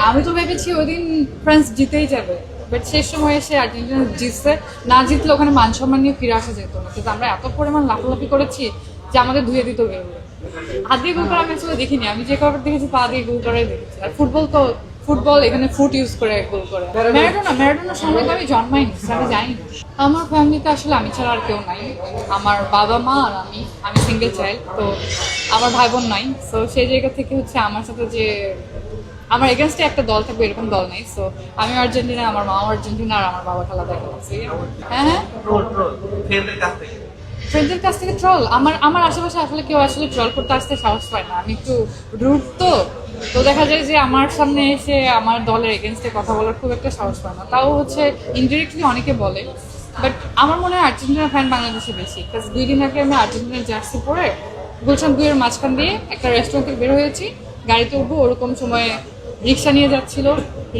আমি তো ভেবেছি ওই দিন ফ্রান্স জিতেই যাবে, বাট শেষ সময় এসে আর্জেন্টিনা জিতছে। না জিতলে ওখানে মান সম্মান নিয়ে ফিরে আসা যেত না, কিন্তু আমরা এত পরিমাণ লাফালাফি করেছি যে আমাদের ধুয়ে দিত গেল। হাত দিয়ে গোল করা আমি আসলে দেখিনি, আমি যে কবার দেখেছি পা দিয়ে গোল করাই দেখেছি। আর ফুটবল এখানে ফুট ইউজ করে গোল করে। ম্যারাডোনার সঙ্গে তো আমি জন্মাইনি, আমি জানি না। আমার ফ্যামিলিতে আসলে আমি ছাড়া আর কেউ নাই। আমার বাবা মা আর আমি সিঙ্গেল চাইল্ড, তো আমার ভাই বোন নাই। সো সেই জায়গা থেকে হচ্ছে আমার সাথে যে আমার এগেনস্টে একটা দল থাকবে এরকম দল নেই। সো আমি আর্জেন্টিনা, আমার মা আর্জেন্টিনা, আর আমার বাবা খেলা দেখে। হ্যাঁ, ফ্রেন্ডদের কাছ থেকে ট্রল, আমার আশেপাশে আসলে কেউ আসলে ট্রল করতে আসতে সাহস পায় না। আমি একটু রুট, তো দেখা যায় যে আমার সামনে এসে আমার দলের এগেনস্টে কথা বলার খুব একটা সাহস পায় না। তাও হচ্ছে ইনডিরেক্টলি অনেকে বলে, বাট আমার মনে হয় আর্জেন্টিনা ফ্যান বাংলাদেশে বেশি। বিকজ 2 দিন আগে আমি আর্জেন্টিনার জার্সি পরে গুলশান 2-এর মাঝখান দিয়ে একটা রেস্টুরেন্ট থেকে বের হয়েছি, গাড়িতে উঠবো ওরকম সময় রিক্সা নিয়ে যাচ্ছিল,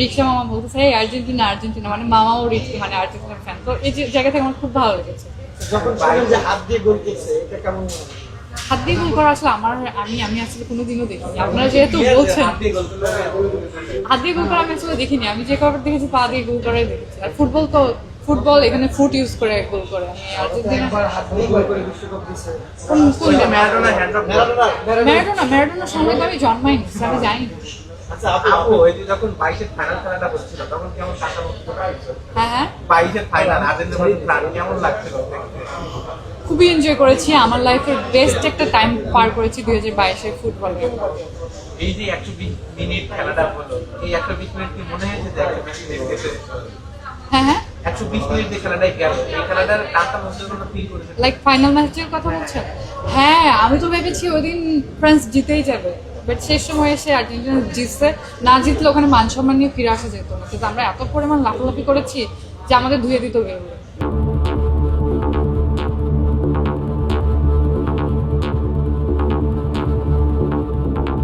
রিক্সা মামা বলতেছে এই আর্জেন্টিনা আর্জেন্টিনা, মানে মামাও মানে আর্জেন্টিনার ফ্যান। তো এই যে জায়গা থেকে আমার খুব ভালো লেগেছে। যখন শুনলেন যে হাত দিয়ে গোল করছে, এটা কেমন? হাত দিয়ে গোল করা আসলে আমি আসলে কোনোদিনও দেখিনি। আপনারা যেহেতু বলছেন হাত দিয়ে গোল করা আমি আসলে দেখিনি, আমি যে কবার দেখেছি পা দিয়ে গোল করাই দেখেছি। আর ফুটবল এখানে ফুট ইউজ করে গোল করে। আমি আর্জেন্টিনা ম্যারাডোনার সঙ্গে তো আমি জন্মাইনি, আমি জানি না। আপু এই যে যখন 22-এর ফাইনাল খেলাটা হচ্ছিল তখন কেমন টাকা হ্যাঁ 22-এর ফাইনাল আর্জেন্টিনা কেমন লাগছিল? খুবই এনজয় করেছি, আমার লাইফের বেস্ট একটা টাইম পার করেছি 2022-এর ফুটবলে। এই যে 120 মিনিট খেলাটা হলো, এই 120 মিনিট কি মনে হয়েছে যে 120 মিনিট গেছে? হ্যাঁ 120 মিনিট যে খেলাটাই গেল, এই খেলাটার টাকা মধ্যে কোনো ফিল করেছে? লাইক ফাইনাল ম্যাচের কথা বলছেন? হ্যাঁ, আমি তো ভেবেছি ওই দিন ফ্রান্স জিতেই যাবে, বাট শেষ সময় এসে আর্জেন্টিনা জিতছে। না জিতলে ওখানে মান সম্মান নিয়ে ফিরে আসা যেত না, কিন্তু আমরা এত পরিমাণ লাফালাফি করেছি যে আমাদের ধুয়ে দিত গেল।